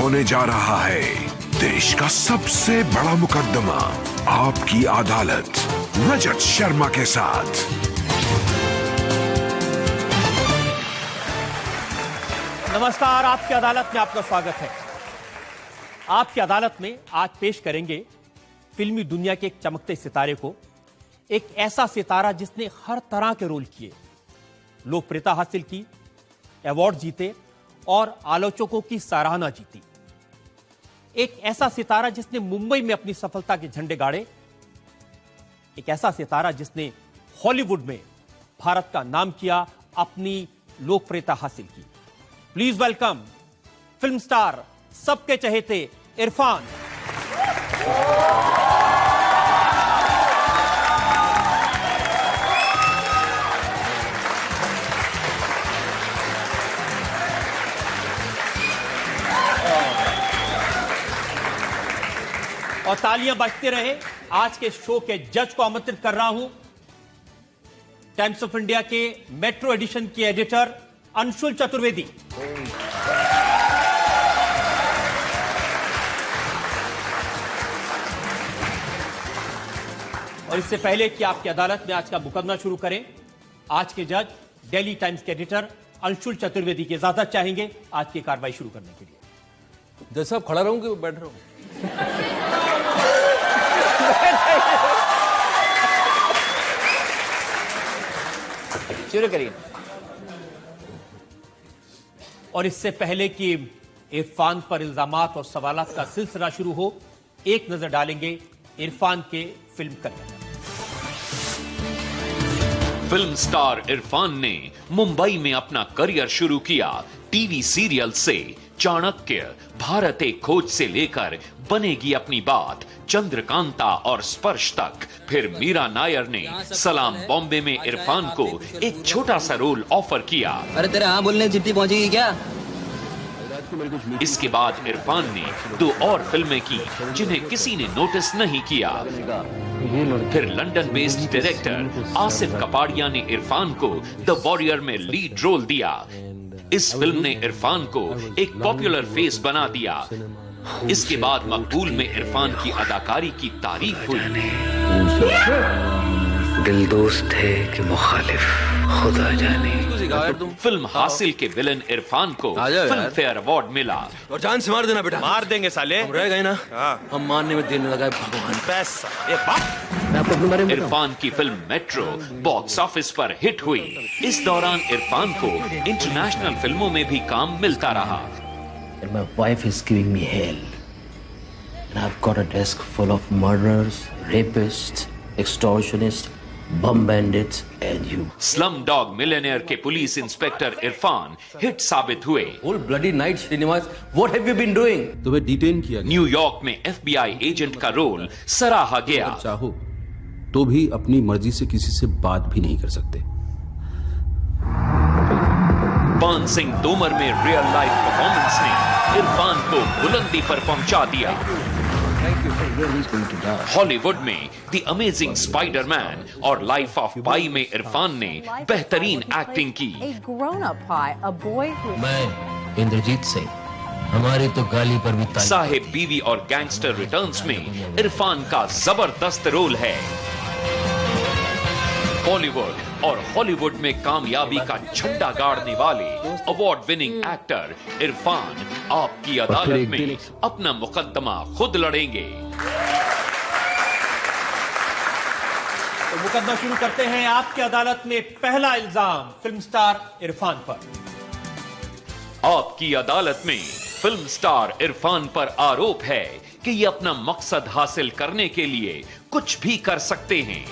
होने जा रहा है देश का सबसे बड़ा मुकदमा, आपकी अदालत, रजत शर्मा के साथ। नमस्कार, आपकी अदालत में आपका स्वागत है। आपकी अदालत में आज पेश करेंगे फिल्मी दुनिया के एक चमकते सितारे को, एक ऐसा सितारा जिसने हर तरह के रोल किए, लोकप्रियता हासिल की, अवार्ड जीते और आलोचकों की सराहना जीती। एक ऐसा सितारा जिसने मुंबई में अपनी सफलता के झंडे गाड़े, एक ऐसा सितारा जिसने हॉलीवुड में भारत का नाम किया, अपनी लोकप्रियता हासिल की। प्लीज वेलकम फिल्म स्टार, सबके चहेते इरफान। और तालियां बजते रहे। आज के शो के जज को आमंत्रित कर रहा हूं, टाइम्स ऑफ इंडिया के मेट्रो एडिशन के एडिटर अंशुल चतुर्वेदी, और इससे पहले कि आपकी अदालत में आज का मुकदमा शुरू करें, आज के जज दिल्ली टाइम्स के एडिटर अंशुल चतुर्वेदी की इजाजत चाहेंगे आज की कार्रवाई शुरू करने के लिए। जज साहब खड़ा रहूं कि बैठ रहा हूं? शुरू करिए। और इससे पहले कि इरफान पर इल्जामात और सवालात का सिलसिला शुरू हो, एक नजर डालेंगे इरफान के film career. Film star Irfan ने मुंबई में अपना करियर शुरू किया। टीवी सीरियल से चाणक्य, भारत एक खोज से लेकर बनेगी अपनी बात, चंद्रकांता और स्पर्श तक, फिर मीरा नायर ने सलाम बॉम्बे में इरफान को एक छोटा सा रोल ऑफर किया। अरे तेरे हाँ बोलने चिट्ठी पहुंचेगी क्या? इसके बाद इरफान ने 2 और फिल्में की जिन्हें किसी ने नोटिस नहीं किया। फिर London based director Asif Kapadia ने इरफान को द वॉरियर में लीड रोल दिया। इस फिल्म ने इरफान को एक पॉपुलर फेस बना दिया। इसके बाद मकबूल में इरफान की अदाकारी की तारीफ हुई। दिल दोस्त है कि मुखालिफ, खुदा जाने। फिल्म हासिल के विलन इरफान को फिल्म फेयर अवार्ड मिला। और जान से मार देना बेटा। मार देंगे साले। हम रह गए ना, हम मारने में देने लगा भगवान पैसा। ये बात। इरफान की फिल्म मेट्रो बॉक्स ऑफिस पर हिट हुई। इस दौरान इरफान को इंटरनेशनल फिल्मों में भी काम मिलता रहा। And my wife is giving me hell. And I've got a desk full of murderers, rapists, extortionists, bum bandits and you. Slumdog millionaire के पुलिस इंस्पेक्टर इरफान हिट साबित हुए। Whole bloody night, Srinivas, what have you been doing? तुम्हें detain किया गया। New York में FBI agent का role सराहा गया। चाहो तो भी अपनी मर्जी से किसी से बात भी नहीं कर सकते। पान सिंह तोमर में रियल लाइफ परफॉर्मेंस ने इरफान को बुलंदी पर पहुंचा दिया। हॉलीवुड में द अमेजिंग स्पाइडरमैन और लाइफ ऑफ पाई में इरफान ने बेहतरीन एक्टिंग की। मैं इंद्रजीत सिंह, हमारे तो गाली पर भी ताली। साहिब बीवी और गैंगस्टर रिटर्न्स में इरफान का जबरदस्त रोल है। बॉलीवुड और हॉलीवुड में कामयाबी का झंडा गाड़ने वाले अवार्ड विनिंग एक्टर इरफान आपकी अदालत में अपना मुकदमा खुद लड़ेंगे। तो मुकदमा शुरू करते हैं। आपकी अदालत में पहला इल्जाम फिल्म स्टार इरफान पर। आपकी अदालत में फिल्म स्टार इरफान पर आरोप है कि ये अपना मकसद हासिल करने के लिए कुछ भी कर सकते हैं।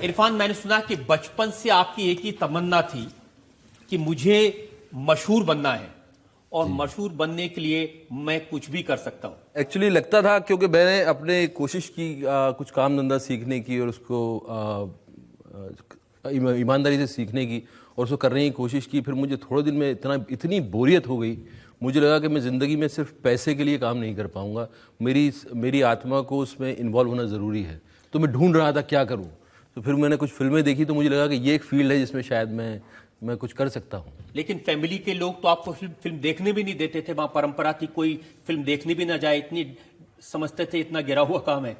इरफान, मैंने सुना कि बचपन से आपकी एक ही तमन्ना थी कि मुझे मशहूर बनना है और मशहूर बनने के लिए मैं कुछ भी कर सकता हूं। एक्चुअली लगता था, क्योंकि मैंने अपने कोशिश की कुछ काम धंधा सीखने की और उसको ईमानदारी से सीखने की और उसको करने की कोशिश की। फिर मुझे थोड़े दिन में इतनी बोरियत हो गई, मुझे लगा कि मैं ज़िंदगी में सिर्फ पैसे के लिए काम नहीं कर पाऊंगा, मेरी आत्मा को उसमें इन्वॉल्व होना ज़रूरी है। तो मैं ढूंढ रहा था क्या करूं। तो फिर मैंने कुछ फिल्में देखी तो मुझे लगा कि ये एक फील्ड है जिसमें शायद मैं मैं कुछ कर सकता हूँ। लेकिन फैमिली के लोग तो आपको फिल्म देखने भी नहीं देते थे, वहां परंपरा थी कोई फिल्म देखने भी ना जाए, इतनी समझते थे इतना गिरा हुआ काम है।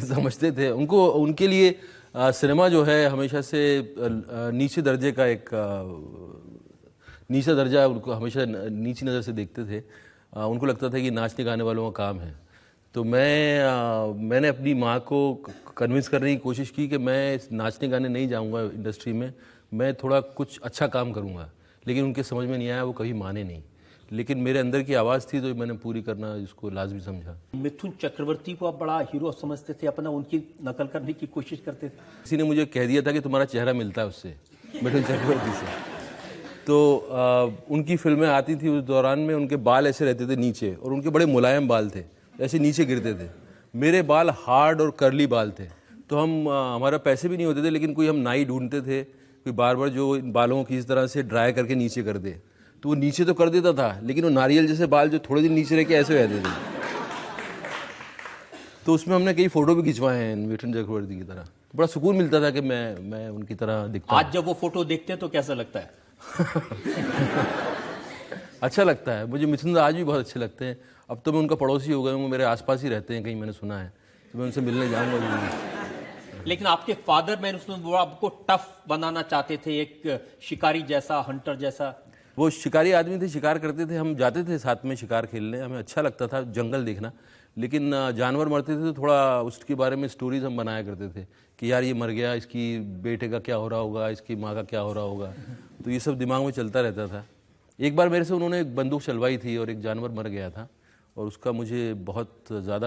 समझते थे उनको, उनके लिए सिनेमा जो है हमेशा से नीचे दर्जे का एक नीचा दर्जा, उनको हमेशा नीची नज़र से देखते थे। उनको लगता था कि नाचने गाने वालों का काम है। तो मैंने अपनी माँ को कन्विंस करने की कोशिश की कि मैं नाचने गाने नहीं जाऊँगा इंडस्ट्री में, मैं थोड़ा कुछ अच्छा काम करूँगा। लेकिन उनके समझ में नहीं आया, वो कभी माने नहीं। लेकिन मेरे अंदर की आवाज़ थी तो मैंने पूरी करना इसको लाजमी समझा। मिथुन चक्रवर्ती को आप बड़ा हीरो समझते थे, अपना उनकी नकल करने की कोशिश करते थे। किसी ने मुझे कह दिया था कि तुम्हारा चेहरा मिलता है उससे, मिथुन चक्रवर्ती से। तो उनकी फिल्में आती थी उस दौरान में, उनके बाल ऐसे रहते थे नीचे और उनके बड़े मुलायम बाल थे, ऐसे नीचे गिरते थे। मेरे बाल हार्ड और कर्ली बाल थे। तो हमारा पैसे भी नहीं होते थे, लेकिन कोई हम नाई ढूंढते थे, कोई बार बार जो इन बालों को इस तरह से ड्राई करके नीचे कर दे। तो वो नीचे तो कर देता था, लेकिन वो नारियल जैसे बाल जो थोड़े दिन नीचे रह के ऐसे रहते थे। तो उसमें हमने कई फोटो भी खिंचवाए हैं मिथुन चक्रवर्ती की तरह। तो बड़ा सुकून मिलता था कि मैं उनकी तरह दिखता। आज जब वो फोटो देखते हैं तो कैसा लगता है? अच्छा लगता है मुझे। मिथुन आज भी बहुत अच्छे लगते हैं। अब तो मैं उनका पड़ोसी हो गया हूँ, वो मेरे आसपास ही रहते हैं, कहीं मैंने सुना है, तो मैं उनसे मिलने जाऊँगा। लेकिन आपके फादर मैन उसमें वो आपको टफ बनाना चाहते थे, एक शिकारी जैसा, हंटर जैसा। वो शिकारी आदमी थे, शिकार करते थे, हम जाते थे साथ में शिकार खेलने, हमें अच्छा लगता था जंगल देखना। लेकिन जानवर मरते थे तो थोड़ा उसके बारे में स्टोरीज हम बनाया करते थे कि यार ये मर गया, इसकी बेटे का क्या हो रहा होगा, इसकी माँ का क्या हो रहा होगा। तो ये सब दिमाग में चलता रहता था। एक बार मेरे से उन्होंने एक बंदूक चलवाई थी और एक जानवर मर गया था, और उसका मुझे बहुत ज़्यादा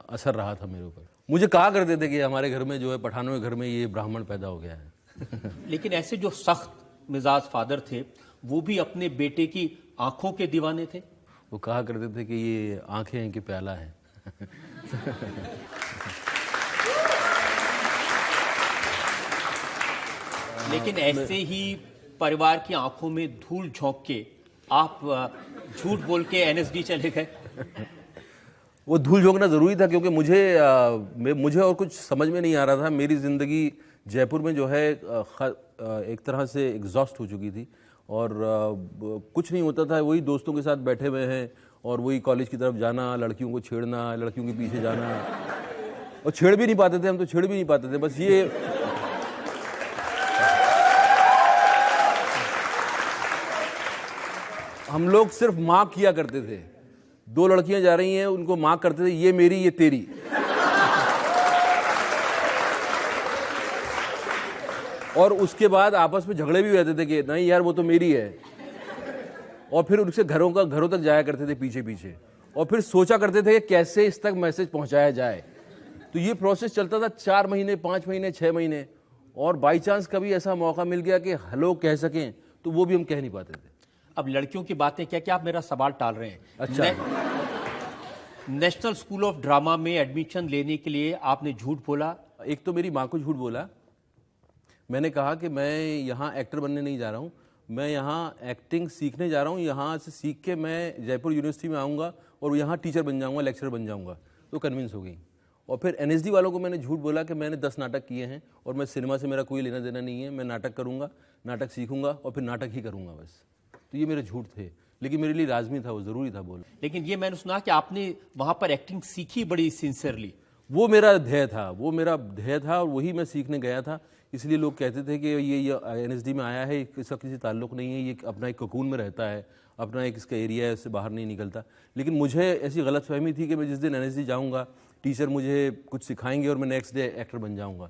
असर रहा था मेरे ऊपर। मुझे कहा करते थे कि हमारे घर में जो है, पठानों के घर में ये ब्राह्मण पैदा हो गया है। लेकिन ऐसे जो सख्त मिजाज फादर थे, वो भी अपने बेटे की आंखों के दीवाने थे। वो कहा करते थे कि ये आंखें हैं कि प्याला है। लेकिन ऐसे ही परिवार की आंखों में धूल झोंक के आप झूठ बोल के एनएसडी चले गए। वो धूल झोंकना जरूरी था, क्योंकि मुझे और कुछ समझ में नहीं आ रहा था। मेरी जिंदगी जयपुर में जो है एक तरह से एग्जॉस्ट हो चुकी थी, और कुछ नहीं होता था। वही दोस्तों के साथ बैठे हुए हैं और वही कॉलेज की तरफ जाना, लड़कियों को छेड़ना, लड़कियों के पीछे जाना, और छेड़ भी नहीं पाते थे हम, तो छेड़ भी नहीं पाते थे। बस ये हम लोग सिर्फ मार्क किया करते थे। दो लड़कियां जा रही हैं, उनको मार्क करते थे, ये मेरी ये तेरी। और उसके बाद आपस में झगड़े भी रहते थे कि नहीं यार वो तो मेरी है। और फिर उनसे घरों तक जाया करते थे पीछे पीछे, और फिर सोचा करते थे कि कैसे इस तक मैसेज पहुंचाया जाए। तो ये प्रोसेस चलता था 4 महीने, 5 महीने, 6 महीने। और बाई चांस कभी ऐसा मौका मिल गया कि हेलो कह सकें, तो वो भी हम कह नहीं पाते थे। अब लड़कियों की बातें क्या आप मेरा सवाल टाल रहे हैं। अच्छा। नेशनल स्कूल ऑफ ड्रामा में एडमिशन लेने के लिए आपने झूठ बोला। एक तो मेरी माँ को झूठ बोला। मैंने कहा कि मैं यहाँ एक्टर बनने नहीं जा रहा हूँ, मैं यहाँ एक्टिंग सीखने जा रहा हूँ। यहाँ से सीख के मैं जयपुर यूनिवर्सिटी में आऊँगा और यहाँ टीचर बन जाऊँगा, लेक्चरर बन जाऊँगा। तो कन्विंस हो गई। और फिर एनएसडी वालों को मैंने झूठ बोला कि मैंने 10 नाटक किए हैं और मैं सिनेमा से मेरा कोई लेना देना नहीं है, मैं नाटक करूँगा, नाटक सीखूँगा और फिर नाटक ही करूँगा बस। तो ये मेरे झूठ थे, लेकिन मेरे लिए लाजमी था, वो ज़रूरी था बोलना। लेकिन ये मैंने सुना कि आपने वहाँ पर एक्टिंग सीखी बड़ी सिंसियरली। वो मेरा ध्येय था, और वही मैं सीखने गया था। इसलिए लोग कहते थे कि ये एनएसडी में आया है, इसका किसी ताल्लुक नहीं है, ये अपना एक कोकून में रहता है, अपना एक इसका एरिया है, इससे बाहर नहीं निकलता। लेकिन मुझे ऐसी गलतफहमी थी कि मैं जिस दिन एनएसडी जाऊँगा, टीचर मुझे कुछ सिखाएंगे और मैं नेक्स्ट डे एक्टर बन जाऊँगा।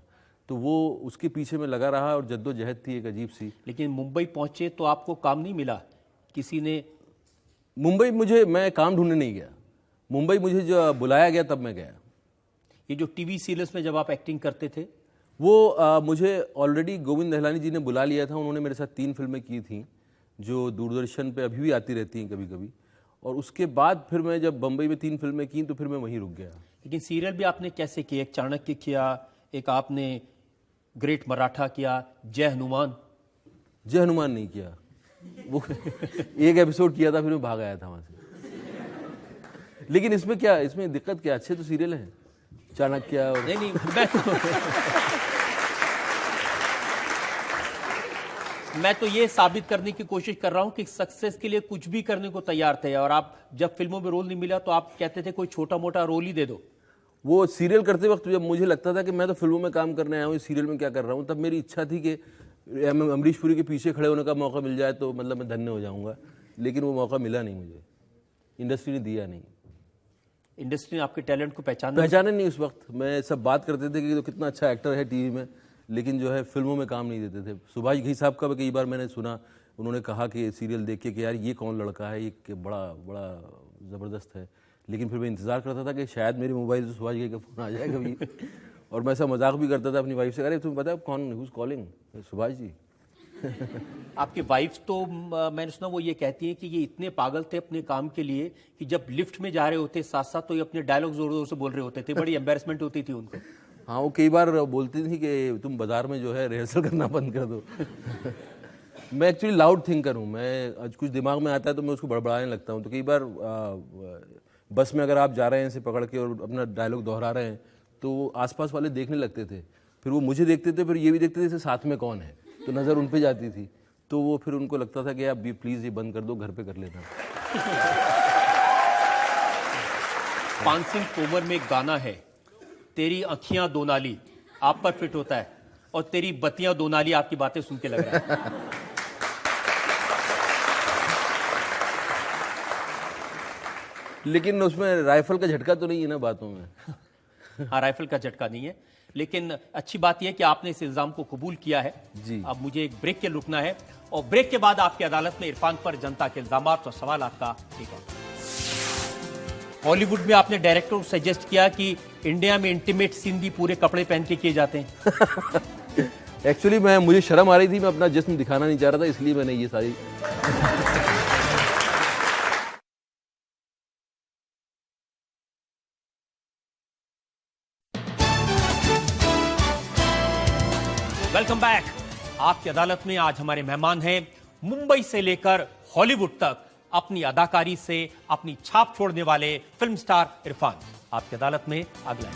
तो वो उसके पीछे में लगा रहा और जद्दोजहद थी एक अजीब सी। लेकिन मुंबई पहुँचे तो आपको काम नहीं मिला किसी ने? मैं काम ढूंढने नहीं गया। मुंबई मुझे जो बुलाया गया तब मैं गया। ये जो टीवी सीरियल्स में जब आप एक्टिंग करते थे, वो मुझे ऑलरेडी गोविंद दहलानी जी ने बुला लिया था। उन्होंने मेरे साथ 3 फिल्में की थी जो दूरदर्शन पे अभी भी आती रहती हैं कभी कभी। और उसके बाद फिर मैं जब बम्बई में 3 फिल्में की तो फिर मैं वहीं रुक गया। लेकिन सीरियल भी आपने कैसे किए? एक चाणक्य किया, एक आपने ग्रेट मराठा किया, जय हनुमान नहीं किया। वो एक एपिसोड किया था, फिर मैं भाग आया था वहां से। लेकिन इसमें दिक्कत क्या, अच्छे तो सीरियल हैं चाणक्य और... नहीं मैं तो ये साबित करने की कोशिश कर रहा हूं कि सक्सेस के लिए कुछ भी करने को तैयार थे, और आप जब फिल्मों में रोल नहीं मिला तो आप कहते थे कोई छोटा मोटा रोल ही दे दो। वो सीरियल करते वक्त जब मुझे लगता था कि मैं तो फिल्मों में काम करने आया हूँ, सीरियल में क्या कर रहा हूँ, तब मेरी इच्छा थी कि अमरीश पुरी के पीछे खड़े होने का मौका मिल जाए तो मतलब मैं धन्य हो जाऊँगा, लेकिन वो मौका मिला नहीं मुझे, इंडस्ट्री ने दिया नहीं। इंडस्ट्री ने आपके टैलेंट को पहचाना नहीं उस वक्त। मैं सब बात करते थे कि तो कितना अच्छा एक्टर है टीवी में, लेकिन जो है फिल्मों में काम नहीं देते थे। सुभाष घई साहब का भी कई बार मैंने सुना, उन्होंने कहा कि सीरियल देख के कि यार ये कौन लड़का है, ये बड़ा बड़ा ज़बरदस्त है, लेकिन फिर मैं इंतज़ार करता था कि शायद मेरे मोबाइल से सुभाष घई का फ़ोन आ जाए कभी। और मैं ऐसा मजाक भी करता था अपनी वाइफ से, अरे तुम्हें पता है कौन हुज कॉलिंग, सुभाष जी। आपकी वाइफ तो मैंने सुना वो ये कहती है कि ये इतने पागल थे अपने काम के लिए कि जब लिफ्ट में जा रहे होते साथ साथ तो ये अपने डायलॉग जोर जोर से बोल रहे होते थे, बड़ी एम्बैरेसमेंट होती थी उनको। हाँ, वो कई बार बोलती थी कि तुम बाजार में जो है रिहर्सल करना बंद कर दो। मैं एक्चुअली लाउड थिंकर हूँ, मैं आज कुछ दिमाग में आता है तो मैं उसको बड़बड़ाने लगता हूँ। तो कई बार बस में अगर आप जा रहे हैं इसे पकड़ के और अपना डायलॉग दोहरा रहे हैं तो आसपास वाले देखने लगते थे, फिर वो मुझे देखते थे, फिर ये भी देखते थे इसे साथ में कौन है, तो नज़र उन पे जाती थी, तो वो फिर उनको लगता था कि आप भी प्लीज़ ये बंद कर दो, घर पे कर लेना। पान सिंह तोमर में एक गाना है, तेरी अखियां दो नाली, आप पर फिट होता है, और तेरी बत्तियां दो नाली आपकी बातें सुन के लग रहा है। लेकिन उसमें राइफल का झटका तो नहीं है ना बातों में। हाँ, राइफल का झटका नहीं है, लेकिन अच्छी बात यह है कि आपने इस इल्जाम को कबूल किया है जी। अब मुझे एक ब्रेक के रुकना है, और ब्रेक के बाद आपकी अदालत में इरफान पर जनता के इल्जाम और सवाल आपका एक और। हॉलीवुड में आपने डायरेक्टर को सजेस्ट किया कि इंडिया में इंटीमेट सीन भी पूरे कपड़े पहन के किए जाते हैं। एक्चुअली मुझे शर्म आ रही थी, मैं अपना जिस्म दिखाना नहीं चाह रहा था, इसलिए मैंने ये सारी वेलकम बैक। आपकी अदालत में आज हमारे मेहमान हैं मुंबई से लेकर हॉलीवुड तक अपनी अदाकारी से अपनी छाप छोड़ने वाले फिल्म स्टार इरफान। आपकी अदालत में अगला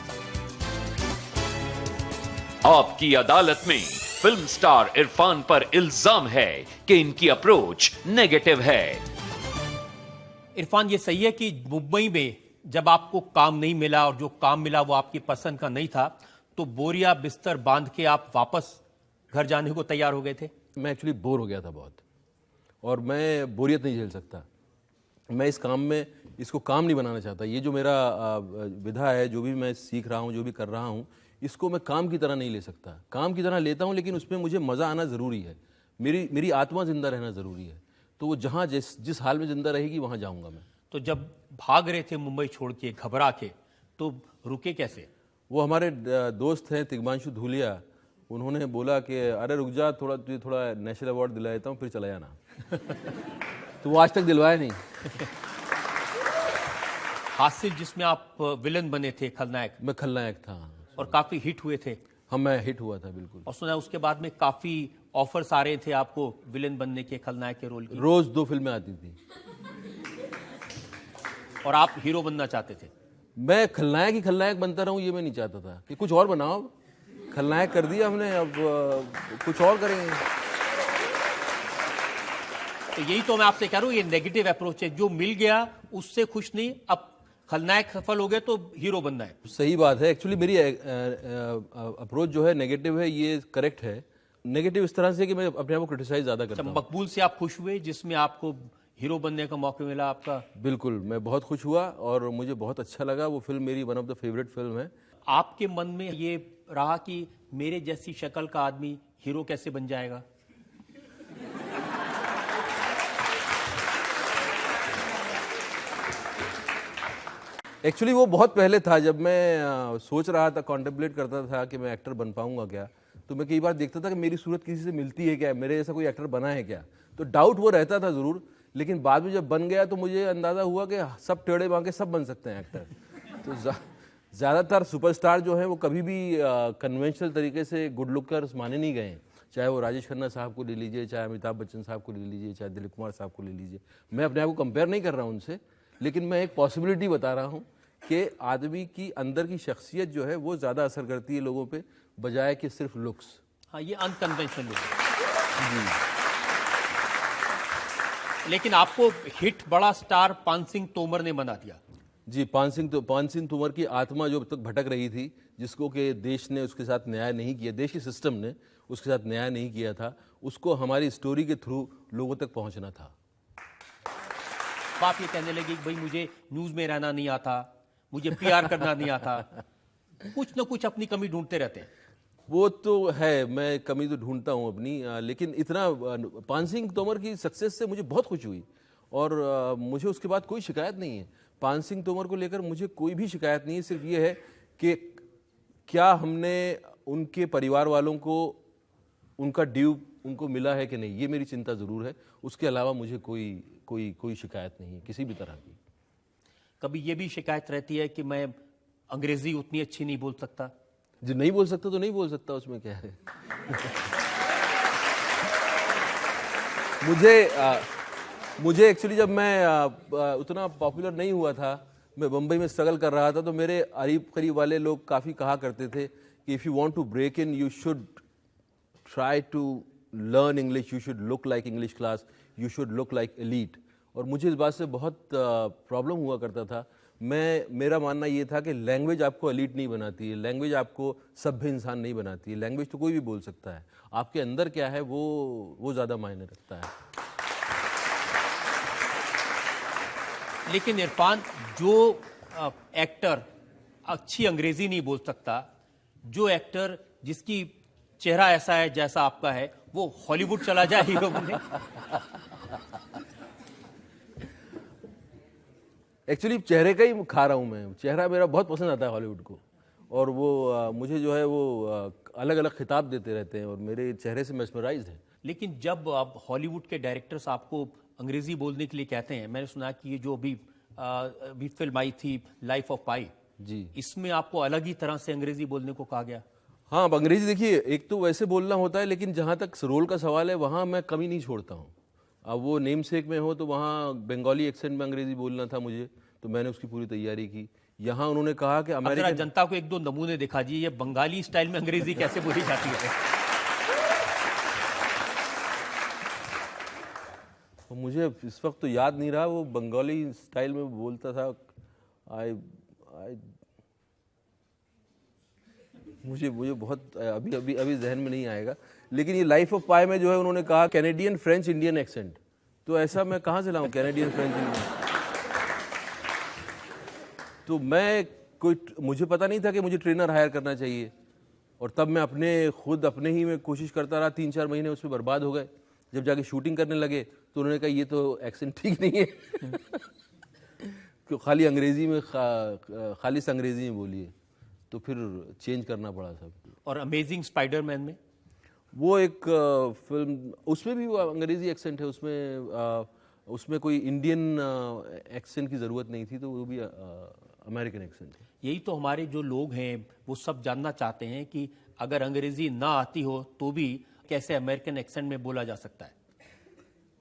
आपकी अदालत में फिल्म स्टार इरफान पर इल्जाम है कि इनकी अप्रोच नेगेटिव है। इरफान, ये सही है कि मुंबई में जब आपको काम नहीं मिला और जो काम मिला वो आपकी पसंद का नहीं था तो बोरिया बिस्तर बांध के आप वापस घर जाने को तैयार हो गए थे? मैं एक्चुअली बोर हो गया था बहुत, और मैं बोरियत नहीं झेल सकता। मैं इस काम में इसको काम नहीं बनाना चाहता। ये जो मेरा विधा है, जो भी मैं सीख रहा हूँ, जो भी कर रहा हूँ, इसको मैं काम की तरह नहीं ले सकता। काम की तरह लेता हूँ, लेकिन उसमें मुझे मज़ा आना ज़रूरी है, मेरी आत्मा जिंदा रहना ज़रूरी है। तो वो जहाँ जिस हाल में जिंदा रहेगी वहाँ जाऊँगा मैं। तो जब भाग रहे थे मुंबई छोड़ के घबरा के, तो रुके कैसे? वो हमारे दोस्त हैं तिग्मांशु धूलिया, उन्होंने बोला कि अरे रुक जा, तुझे थोड़ा नेशनल अवार्ड दिला देता हूँ, फिर चला जाना। तो वो आज तक दिलवाया नहीं। हासिल, जिसमें आप विलन बने थे, खलनायक। मैं खलनायक था और काफी हिट हुए थे। हाँ, मैं हिट हुआ था बिल्कुल। और सुना उसके बाद में काफी ऑफर्स आ रहे थे आपको विलन बनने के, खलनायक के रोल की। रोज 2 फिल्में आती थी और आप हीरो बनना चाहते थे। मैं खलनायक ही खलनायक बनता रहूं, ये मैं नहीं चाहता था कि कुछ और बनाओ। खलनायक कर दिया हमने, अब कुछ और करेंगे। तो यही तो मैं आपसे कह रहा हूँ, ये नेगेटिव अप्रोच है। जो मिल गया उससे खुश नहीं, अब खलनायक सफल हो गए तो हीरो बनना है। सही बात है। एक्चुअली मेरी अप्रोच जो है नेगेटिव है, ये करेक्ट है। नेगेटिव इस तरह से कि मैं अपने आप को क्रिटिसाइज ज्यादा करता हूं। मकबूल से आप खुश हुए जिसमें आपको हीरो बनने का मौका मिला आपका? बिल्कुल, मैं बहुत खुश हुआ और मुझे बहुत अच्छा लगा। वो फिल्म मेरी one of the favourite film है। आपके मन में ये रहा कि मेरे जैसी शक्ल का आदमी हीरो कैसे बन जाएगा? एक्चुअली वो बहुत पहले था, जब मैं सोच रहा था, कॉन्टेम्पलेट करता था कि मैं एक्टर बन पाऊंगा क्या। तो मैं कई बार देखता था कि मेरी सूरत किसी से मिलती है क्या, मेरे जैसा कोई एक्टर बना है क्या। तो डाउट वो रहता था ज़रूर, लेकिन बाद में जब बन गया तो मुझे अंदाज़ा हुआ कि सब टेढ़े बांके सब बन सकते हैं एक्टर। तो ज़्यादातर सुपरस्टार जो हैं वो कभी भी कन्वेंशनल तरीके से गुड लुकर्स माने नहीं गए। चाहे वो राजेश खन्ना साहब को ले लीजिए, चाहे अमिताभ बच्चन साहब को ले लीजिए, चाहे दिलीप कुमार साहब को ले लीजिए। मैं अपने आप को कंपेयर नहीं कर रहा हूँ उनसे, लेकिन मैं एक पॉसिबिलिटी बता रहा हूँ कि आदमी की अंदर की शख्सियत जो है वो ज़्यादा असर करती है लोगों पे, बजाय कि सिर्फ लुक्स। हाँ, ये अनकन्वेंशनल लुक। लेकिन आपको हिट बड़ा स्टार पान सिंह तोमर ने बना दिया। जी, पान सिंह तोमर की आत्मा जो अब तक भटक रही थी, जिसको कि देश ने उसके साथ न्याय नहीं किया, देश के सिस्टम ने उसके साथ न्याय नहीं किया था, उसको हमारी स्टोरी के थ्रू लोगों तक पहुंचना था। आप ये कहने लगे कि भाई मुझे न्यूज में रहना नहीं आता, मुझे पीआर करना नहीं आता, कुछ ना कुछ अपनी कमी ढूंढते रहते हैं। वो तो है, मैं कमी तो ढूंढता हूँ अपनी, लेकिन इतना पान सिंह तोमर की सक्सेस से मुझे बहुत खुशी हुई और मुझे उसके बाद कोई शिकायत नहीं है। पान सिंह तोमर को लेकर मुझे कोई भी शिकायत नहीं है, सिर्फ ये है कि क्या हमने उनके परिवार वालों को उनका ड्यू उनको मिला है कि नहीं, ये मेरी चिंता ज़रूर है। उसके अलावा मुझे कोई शिकायत नहीं है किसी भी तरह की। कभी ये भी शिकायत रहती है कि मैं अंग्रेजी उतनी अच्छी नहीं बोल सकता? जो नहीं बोल सकता तो नहीं बोल सकता, उसमें क्या है। मुझे एक्चुअली जब मैं उतना पॉपुलर नहीं हुआ था, मैं बम्बई में स्ट्रगल कर रहा था, तो मेरे करीब वाले लोग काफ़ी कहा करते थे कि if you want to break in you should try to learn English, you should look like English class, you should look like elite. और मुझे इस बात से बहुत प्रॉब्लम हुआ करता था। मेरा मानना ये था कि लैंग्वेज आपको एलीट नहीं बनाती है, लैंग्वेज आपको सभ्य इंसान नहीं बनाती है। लैंग्वेज तो कोई भी बोल सकता है, आपके अंदर क्या है वो ज़्यादा मायने रखता है। लेकिन इरफान, जो एक्टर अच्छी अंग्रेजी नहीं बोल सकता, जो एक्टर जिसकी चेहरा ऐसा है जैसा आपका है, वो हॉलीवुड चला जाए हीरो बनने? एक्चुअली चेहरे का ही खा रहा हूँ मैं, चेहरा मेरा बहुत पसंद आता है हॉलीवुड को, और वो मुझे जो है वो अलग अलग खिताब देते रहते हैं और मेरे चेहरे से मेस्मराइज्ड है। लेकिन जब आप हॉलीवुड के डायरेक्टर्स आपको अंग्रेजी बोलने के लिए कहते हैं, मैंने सुना कि ये जो अभी फिल्म आई थी लाइफ ऑफ पाई जी, इसमें आपको अलग ही तरह से अंग्रेजी बोलने को कहा गया। हाँ, अब अंग्रेजी देखिए, एक तो वैसे बोलना होता है, लेकिन जहाँ तक रोल का सवाल है वहाँ मैं कमी नहीं छोड़ता हूँ। अब वो नेम सेक में हो तो वहाँ बंगाली एक्सेंट में अंग्रेजी बोलना था मुझे, तो मैंने उसकी पूरी तैयारी की। यहाँ उन्होंने कहा कि अमेरिकन जनता को एक दो नमूने दिखा दीजिए, ये बंगाली स्टाइल में अंग्रेजी कैसे बोली जाती है। मुझे इस वक्त तो याद नहीं रहा वो बंगाली स्टाइल में बोलता था। मुझे बहुत अभी जहन में नहीं आएगा, लेकिन ये लाइफ ऑफ पाई में जो है उन्होंने कहा कैनेडियन फ्रेंच इंडियन एक्सेंट, तो ऐसा मैं कहाँ से लाऊं कैनेडियन फ्रेंच इंडियन। तो मुझे पता नहीं था कि मुझे ट्रेनर हायर करना चाहिए, और तब मैं अपने ही में कोशिश करता रहा। 3-4 महीने उसमें बर्बाद हो गए। जब जाके शूटिंग करने लगे तो उन्होंने कहा ये तो एक्सेंट ठीक नहीं है। खाली अंग्रेजी में खालिस अंग्रेजी में बोलिए, तो फिर चेंज करना पड़ा सब। और अमेजिंग स्पाइडरमैन में वो एक फिल्म, उसमें भी वो अंग्रेजी एक्सेंट है, उसमें कोई इंडियन एक्सेंट की ज़रूरत नहीं थी, तो वो भी अमेरिकन एक्सेंट है। यही तो हमारे जो लोग हैं वो सब जानना चाहते हैं कि अगर अंग्रेजी ना आती हो तो भी कैसे अमेरिकन एक्सेंट में बोला जा सकता है।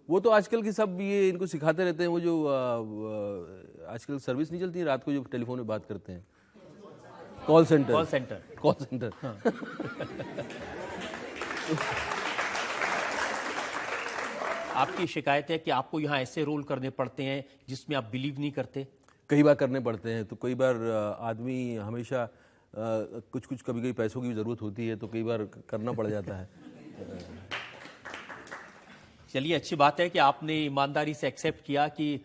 वो तो आजकल की सब ये इनको सिखाते रहते हैं। वो जो आजकल सर्विस नहीं चलती रात को जो टेलीफोन में बात करते हैं, कॉल सेंटर। हाँ। आपकी शिकायत है कि आपको यहाँ ऐसे रोल करने पड़ते हैं जिसमें आप बिलीव नहीं करते। कई बार करने पड़ते हैं, तो कई बार आदमी हमेशा कुछ कभी पैसों की ज़रूरत होती है, तो कई बार करना पड़ जाता है। चलिए, अच्छी बात है कि आपने ईमानदारी से एक्सेप्ट किया कि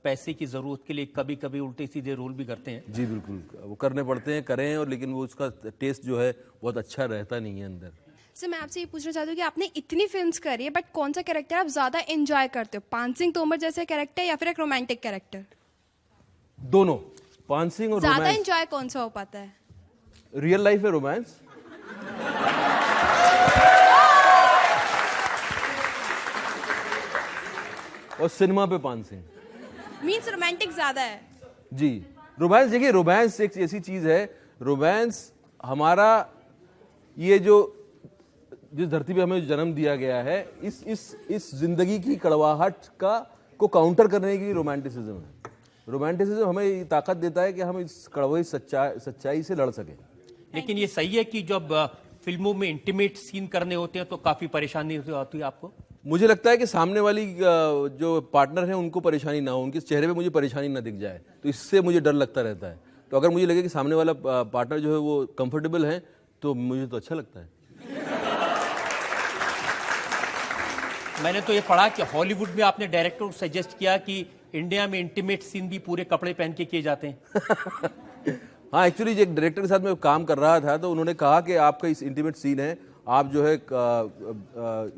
पैसे की ज़रूरत के लिए कभी कभी उल्टे सीधे रोल भी करते हैं। जी बिल्कुल, वो करने पड़ते हैं, करें, और लेकिन वो उसका टेस्ट जो है बहुत अच्छा रहता नहीं है अंदर। सर, मैं आपसे ये पूछना चाहती हूँ कि आपने इतनी फिल्म्स करी है, बट कौन सा कैरेक्टर आप ज़्यादा एंजॉय करते हो, पान सिंह तोमर जैसे कैरेक्टर या फिर एक रोमांटिक कैरेक्टर? दोनों, पान सिंह और ज़्यादा एंजॉय कौन सा हो पाता है? रियल लाइफ है रोमांस, और सिनेमा पे पान सिंह। मीन्स रोमांटिक ज्यादा है? जी, रोमांस देखिए, रोमांस एक ऐसी चीज है, रोमांस हमारा ये जिस धरती पे हमें जन्म दिया गया है, इस जिंदगी की कड़वाहट को काउंटर करने की रोमांटिसिज्म है। रोमांटिसिज्म हमें ताकत देता है कि हम इस कड़वी सच्चाई से लड़ सकें। लेकिन ये सही है कि जब फिल्मों में इंटीमेट सीन करने होते हैं तो काफी परेशानी होती है आपको? मुझे लगता है कि सामने वाली जो पार्टनर है उनको परेशानी ना हो, उनके चेहरे पे मुझे परेशानी ना दिख जाए, तो इससे मुझे डर लगता रहता है। तो अगर मुझे लगे कि सामने वाला पार्टनर जो है वो कंफर्टेबल है तो मुझे तो अच्छा लगता है। मैंने तो ये पढ़ा कि हॉलीवुड में आपने डायरेक्टर को सजेस्ट किया कि इंडिया में इंटीमेट सीन भी पूरे कपड़े पहन के किए जाते हैं। हाँ, एक्चुअली एक डायरेक्टर के साथ मैं काम कर रहा था तो उन्होंने कहा कि आपका इस इंटीमेट सीन है, आप जो है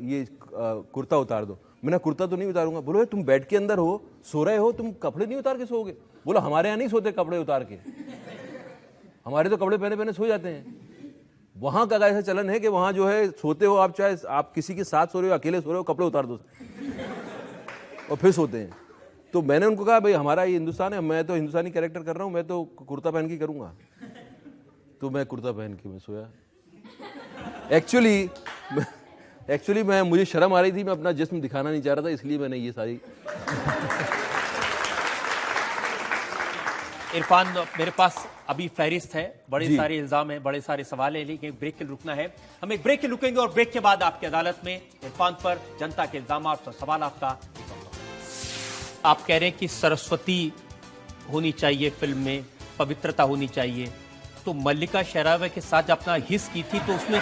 ये कुर्ता उतार दो। मैंने कुर्ता तो नहीं उतारूंगा। बोलो तुम बेड के अंदर हो, सो रहे हो, तुम कपड़े नहीं उतार के सोओगे? बोलो हमारे यहाँ नहीं सोते कपड़े उतार के, हमारे तो कपड़े पहने पहने सो जाते हैं। वहां का ऐसा चलन है कि वहां जो है सोते हो आप, चाहे आप किसी के साथ सो रहे हो, अकेले सो रहे हो, कपड़े उतार दो और फिर सोते हैं। तो मैंने उनको कहा भाई हमारा ये हिंदुस्तान है, मैं तो हिंदुस्तानी कैरेक्टर कर रहा हूँ, मैं तो कुर्ता पहन के करूंगा। तो मैं कुर्ता पहन के मैं सोया। एक्चुअली मैं मुझे शर्म आ रही थी, मैं अपना जिस्म दिखाना नहीं चाह रहा था, इसलिए मैंने ये सारी। इरफान, मेरे पास अभी फहरिस्त है, बड़े सारे इल्जाम हैं, बड़े सारे सवाल हैं, लेकिन ब्रेक के लिए रुकना है। हम एक ब्रेक के रुकेंगे और ब्रेक के बाद आपकी अदालत में इरफान पर जनता के इल्जाम और सवाल आपका। आप कह रहे हैं कि सरस्वती होनी चाहिए फिल्म में, पवित्रता होनी चाहिए, तो मल्लिका शेरावत के साथ अपना हिस्स की थी तो उसमें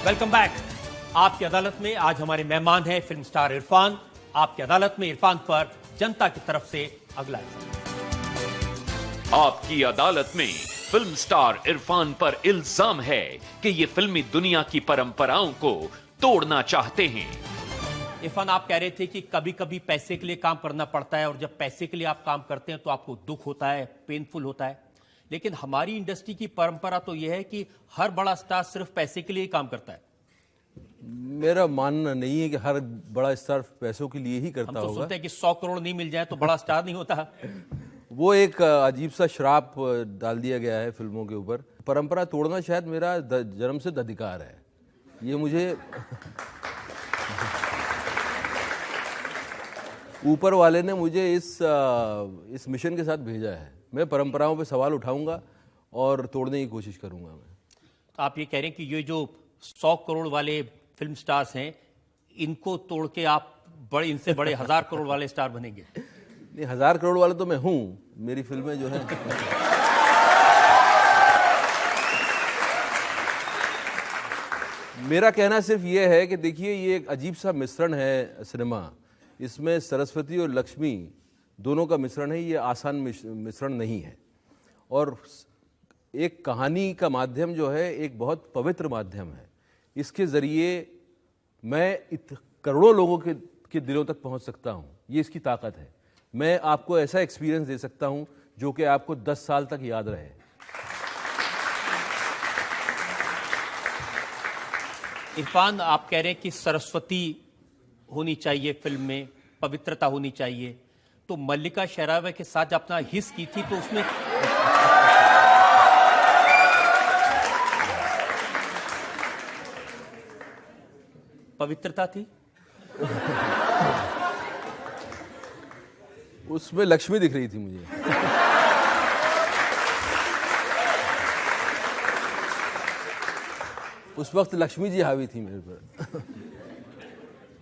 वेलकम बैक। आपकी अदालत में आज हमारे मेहमान हैं फिल्म स्टार इरफान। आपकी अदालत में इरफान पर जनता की तरफ से अगला इल्जाम। आपकी अदालत में फिल्म स्टार इरफान पर इल्जाम है कि ये फिल्मी दुनिया की परंपराओं को तोड़ना चाहते हैं। इरफान, आप कह रहे थे कि कभी कभी पैसे के लिए काम करना पड़ता है और जब पैसे के लिए आप काम करते हैं तो आपको दुख होता है, पेनफुल होता है, लेकिन हमारी इंडस्ट्री की परंपरा तो यह है कि हर बड़ा स्टार सिर्फ पैसे के लिए ही काम करता है। मेरा मानना नहीं है कि हर बड़ा स्टार पैसों के लिए ही करता होगा। हम तो सुनते हैं कि 100 करोड़ नहीं मिल जाए तो बड़ा स्टार नहीं होता। वो एक अजीब सा श्राप डाल दिया गया है फिल्मों के ऊपर। परंपरा तोड़ना शायद मेरा जन्मसिद्ध अधिकार है। ये मुझे ऊपर वाले ने मुझे इस मिशन के साथ भेजा है। मैं परंपराओं पे सवाल उठाऊंगा और तोड़ने की कोशिश करूंगा। मैं तो आप ये कह रहे हैं कि ये जो 100 करोड़ वाले फिल्म स्टार्स हैं, इनको तोड़ के आप बड़े, इनसे बड़े 1000 करोड़ वाले स्टार बनेंगे? नहीं, 1000 करोड़ वाले तो मैं हूं। मेरी फिल्में जो है मेरा कहना सिर्फ ये है कि देखिए, ये एक अजीब सा मिश्रण है सिनेमा। इसमें सरस्वती और लक्ष्मी दोनों का मिश्रण है। ये आसान मिश्रण नहीं है। और एक कहानी का माध्यम जो है एक बहुत पवित्र माध्यम है। इसके ज़रिए मैं करोड़ों लोगों के दिलों तक पहुंच सकता हूं। ये इसकी ताकत है। मैं आपको ऐसा एक्सपीरियंस दे सकता हूं जो कि आपको 10 साल तक याद रहे। इरफान, आप कह रहे हैं कि सरस्वती होनी चाहिए फिल्म में, पवित्रता होनी चाहिए, तो मल्लिका शेरावत के साथ अपना हिस्स की थी तो उसमें पवित्रता थी? उसमें लक्ष्मी दिख रही थी मुझे। उस वक्त लक्ष्मी जी हावी थी मेरे पर।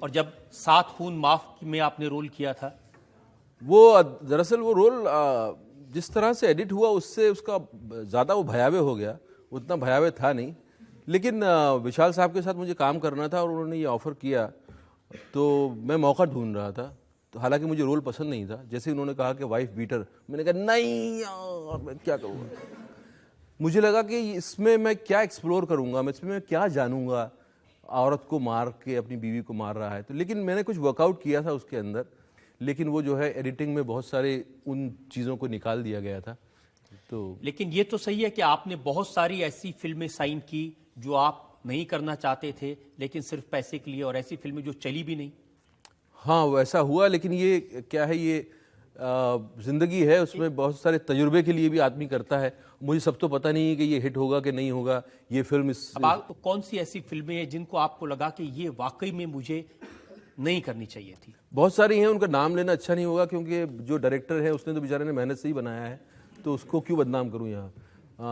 और जब 7 खून माफ में आपने रोल किया था, वो दरअसल वो रोल जिस तरह से एडिट हुआ उससे उसका ज़्यादा वो भयावह हो गया। उतना भयावह था नहीं, लेकिन विशाल साहब के साथ मुझे काम करना था और उन्होंने ये ऑफ़र किया तो मैं मौका ढूंढ रहा था। तो हालांकि मुझे रोल पसंद नहीं था। जैसे उन्होंने कहा कि वाइफ बीटर, मैंने कहा नहीं यार, मैं क्या करूँगा। मुझे लगा कि इसमें मैं क्या एक्सप्लोर करूँगा, मैं इसमें क्या जानूँगा। औरत को मार के अपनी बीवी को मार रहा है तो, लेकिन मैंने कुछ वर्कआउट किया था उसके अंदर, लेकिन वो जो है एडिटिंग में बहुत सारे उन चीज़ों को निकाल दिया गया था। तो लेकिन ये तो सही है कि आपने बहुत सारी ऐसी फिल्में साइन की जो आप नहीं करना चाहते थे, लेकिन सिर्फ पैसे के लिए, और ऐसी फिल्में जो चली भी नहीं। हाँ, वैसा हुआ, लेकिन ये क्या है, ये जिंदगी है, उसमें बहुत सारे तजुर्बे के लिए भी आदमी करता है। मुझे सब तो पता नहीं है कि ये हिट होगा कि नहीं होगा। ये फिल्म अब आप तो कौन सी ऐसी फिल्में हैं जिनको आपको लगा कि ये वाकई में मुझे नहीं करनी चाहिए थी? बहुत सारी हैं, उनका नाम लेना अच्छा नहीं होगा क्योंकि जो डायरेक्टर है उसने तो बेचारे ने मेहनत से ही बनाया है, तो उसको क्यों बदनाम करूं यहाँ।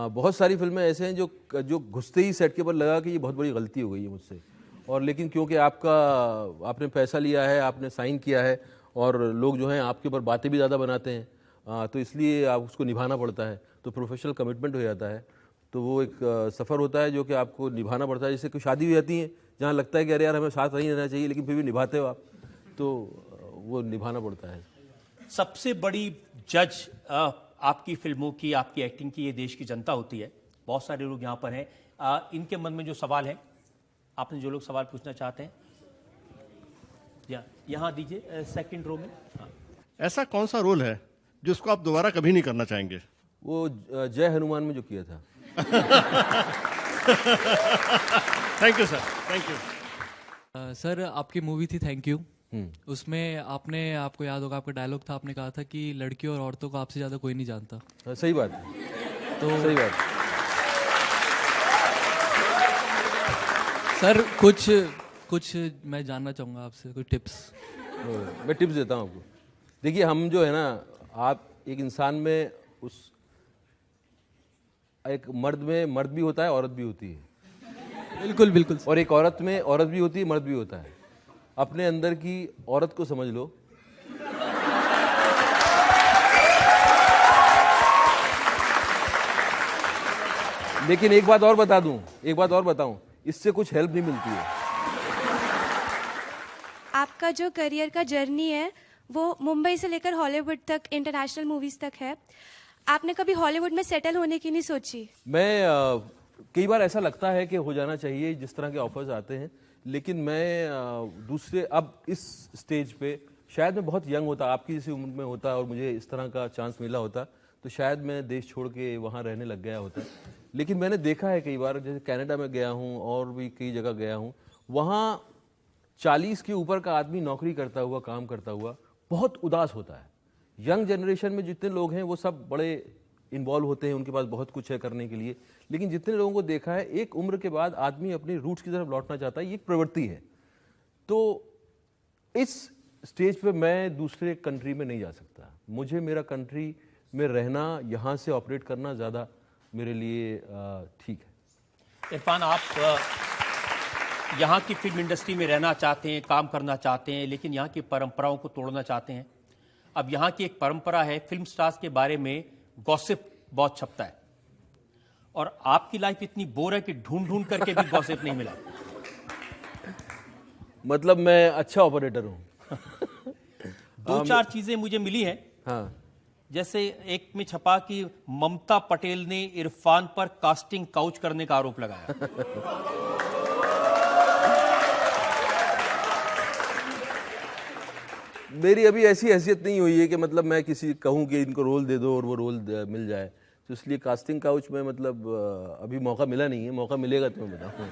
बहुत सारी फिल्में ऐसे हैं जो घुसते ही सेट के ऊपर लगा कि ये बहुत बड़ी गलती हो गई है मुझसे, और लेकिन क्योंकि आपने पैसा लिया है, आपने साइन किया है, और लोग जो हैं आपके ऊपर बातें भी ज़्यादा बनाते हैं, तो इसलिए आप उसको निभाना पड़ता है, तो प्रोफेशनल कमिटमेंट हो जाता है, तो वो एक सफ़र होता है जो कि आपको निभाना पड़ता है। जैसे कोई शादी हो जाती है जहाँ लगता है कि अरे यार हमें साथ नहीं रहना चाहिए, लेकिन फिर भी निभाते हो आप, तो वो निभाना पड़ता है। सबसे बड़ी जज आपकी फिल्मों की, आपकी एक्टिंग की ये देश की जनता होती है। बहुत सारे लोग यहाँ पर हैं, इनके मन में जो सवाल है, आपने जो लोग सवाल पूछना चाहते हैं यहाँ दीजिए, सेकंड रो में। ऐसा कौन सा रोल है जिसको आप दोबारा कभी नहीं करना चाहेंगे? वो जय हनुमान में जो किया था। Thank you sir, thank you. Sir आपकी मूवी थी थैंक यू, उसमें आपको याद होगा, आपका डायलॉग था, आपने कहा था कि लड़कियों और औरतों को आपसे ज़्यादा कोई नहीं जानता। सही बात है, तो सही बात। सर कुछ मैं जानना चाहूँगा आपसे, कुछ टिप्स। मैं टिप्स देता हूँ आपको। देखिए, हम जो है ना, आप एक इंसान में एक मर्द में मर्द भी होता है, औरत भी होती है। बिल्कुल बिल्कुल। और एक औरत में औरत भी होती है, मर्द भी होता है। अपने अंदर की औरत को समझ लो, लेकिन एक बात और बताऊं, इससे कुछ हेल्प नहीं मिलती है। आपका जो करियर का जर्नी है वो मुंबई से लेकर हॉलीवुड तक, इंटरनेशनल मूवीज तक है। आपने कभी हॉलीवुड में सेटल होने की नहीं सोची? मैं कई बार ऐसा लगता है कि हो जाना चाहिए, जिस तरह के ऑफर्स आते हैं, लेकिन मैं अब इस स्टेज पे शायद मैं बहुत यंग होता, आपकी जैसी उम्र में होता, और मुझे इस तरह का चांस मिला होता, तो शायद मैं देश छोड़ के वहाँ रहने लग गया होता। लेकिन मैंने देखा है कई बार, जैसे कनाडा में गया हूँ और भी कई जगह गया हूँ, वहाँ 40 के ऊपर का आदमी नौकरी करता हुआ, काम करता हुआ बहुत उदास होता है। यंग जनरेशन में जितने लोग हैं वो सब बड़े इन्वॉल्व होते हैं, उनके पास बहुत कुछ है करने के लिए, लेकिन जितने लोगों को देखा है, एक उम्र के बाद आदमी अपने रूट्स की तरफ लौटना चाहता है, ये एक प्रवृत्ति है। तो इस स्टेज पे मैं दूसरे कंट्री में नहीं जा सकता, मुझे मेरा कंट्री में रहना, यहाँ से ऑपरेट करना ज़्यादा मेरे लिए ठीक है। इरफान, आप यहाँ की फिल्म इंडस्ट्री में रहना चाहते हैं, काम करना चाहते हैं, लेकिन यहाँ की परंपराओं को तोड़ना चाहते हैं। अब यहाँ की एक परंपरा है, फिल्म स्टार्स के बारे में गॉसिप बहुत छपता है, और आपकी लाइफ इतनी बोर है कि ढूंढ ढूंढ करके भी गॉसिप नहीं मिला। मतलब मैं अच्छा ऑपरेटर हूँ। 2-4 चीजें मुझे मिली हैं। हाँ, जैसे एक में छपा कि ममता पटेल ने इरफान पर कास्टिंग काउच करने का आरोप लगाया। मेरी अभी ऐसी हैसियत नहीं हुई है कि मतलब मैं किसी कहूँ कि इनको रोल दे दो और वो रोल मिल जाए, तो इसलिए कास्टिंग काउच में मतलब अभी मौका मिला नहीं है, मौका मिलेगा तो मैं बताऊँ।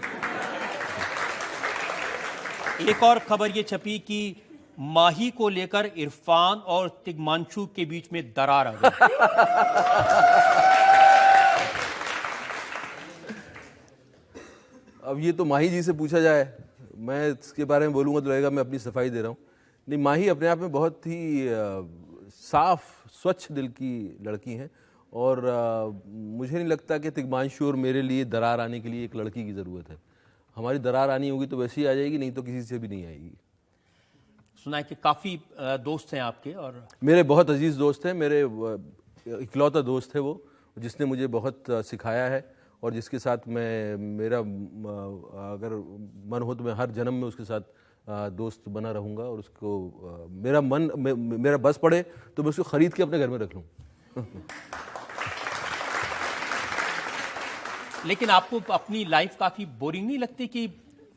एक और खबर ये छपी कि माही को लेकर इरफान और तिग्मांशु के बीच में दरार आ गई। अब ये तो माही जी से पूछा जाए, मैं इसके बारे में बोलूँगा तो लगेगा मैं अपनी सफाई दे रहा हूँ। नहीं, माही अपने आप में बहुत ही साफ स्वच्छ दिल की लड़की हैं, और मुझे नहीं लगता कि तिग्मांशु और मेरे लिए दरार आने के लिए एक लड़की की ज़रूरत है। हमारी दरार आनी होगी तो वैसे ही आ जाएगी, नहीं तो किसी से भी नहीं आएगी। सुना है कि काफ़ी दोस्त हैं आपके, और मेरे बहुत अजीज़ दोस्त हैं, मेरे इकलौता दोस्त है वो, जिसने मुझे बहुत सिखाया है, और जिसके साथ मेरा अगर मन हो तो मैं हर जन्म में उसके साथ दोस्त बना रहूँगा, और उसको मेरा बस पड़े तो मैं उसको ख़रीद के अपने घर में रख लूँ। लेकिन आपको अपनी लाइफ काफ़ी बोरिंग नहीं लगती कि